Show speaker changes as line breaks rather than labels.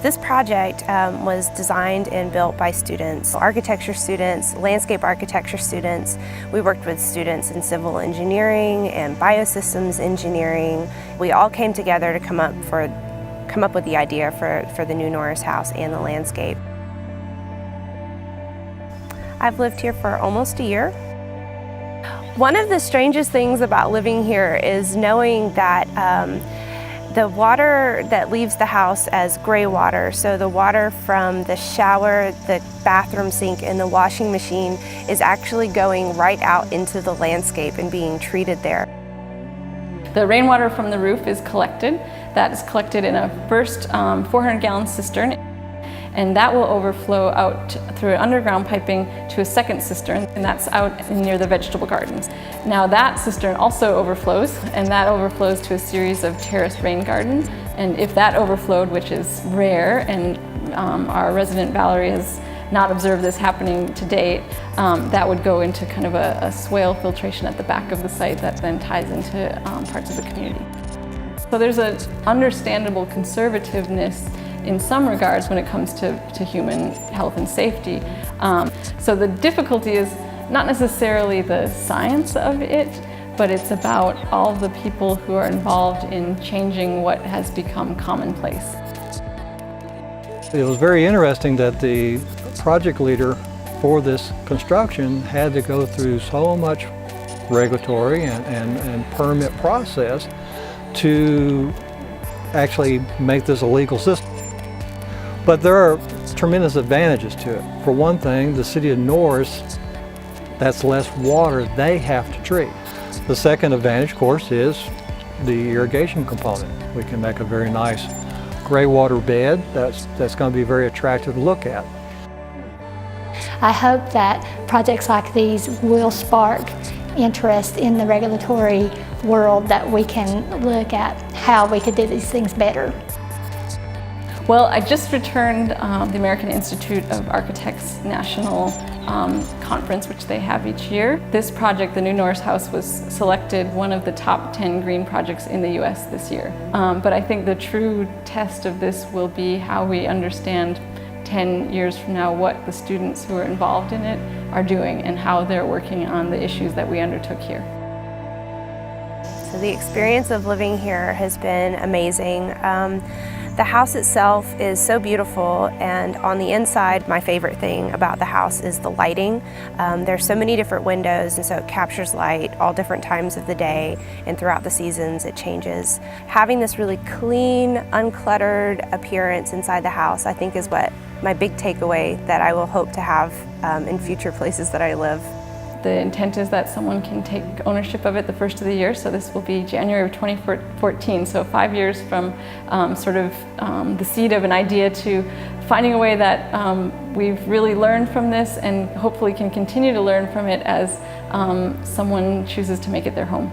This project was designed and built by students, architecture students, landscape architecture students. We worked with students in civil engineering and biosystems engineering. We all came together to come up with the idea for the new Norris House and the landscape. I've lived here for almost a year. One of the strangest things about living here is knowing that the water that leaves the house as gray water, so the water from the shower, the bathroom sink, and the washing machine is actually going right out into the landscape and being treated there.
The rainwater from the roof is collected. That is collected in a first 400-gallon cistern, and that will overflow out through underground piping to a second cistern, and that's out near the vegetable gardens. Now that cistern also overflows, and that overflows to a series of terraced rain gardens. And if that overflowed, which is rare, and our resident Valerie has not observed this happening to date, that would go into kind of a swale filtration at the back of the site that then ties into parts of the community. So there's an understandable conservativeness in some regards when it comes to human health and safety. So the difficulty is not necessarily the science of it, but it's about all the people who are involved in changing what has become commonplace.
It was very interesting that the project leader for this construction had to go through so much regulatory and permit process to actually make this a legal system. But there are tremendous advantages to it. For one thing, the city of Norris, that's less water they have to treat. The second advantage, of course, is the irrigation component. We can make a very nice greywater bed that's going to be very attractive to look at.
I hope that projects like these will spark interest in the regulatory world, that we can look at how we could do these things better.
Well, I just returned the American Institute of Architects National Conference, which they have each year. This project, the new Norris House, was selected one of the top 10 green projects in the US this year. But I think the true test of this will be how we understand 10 years from now what the students who are involved in it are doing and how they're working on the issues that we undertook here.
So the experience of living here has been amazing. The house itself is so beautiful, and on the inside, my favorite thing about the house is the lighting. There's so many different windows, and so it captures light all different times of the day, and throughout the seasons it changes. Having this really clean, uncluttered appearance inside the house, I think, is what my big takeaway that I will hope to have in future places that I live.
The intent is that someone can take ownership of it the first of the year, so this will be January of 2014, so 5 years from the seed of an idea to finding a way that we've really learned from this and hopefully can continue to learn from it as someone chooses to make it their home.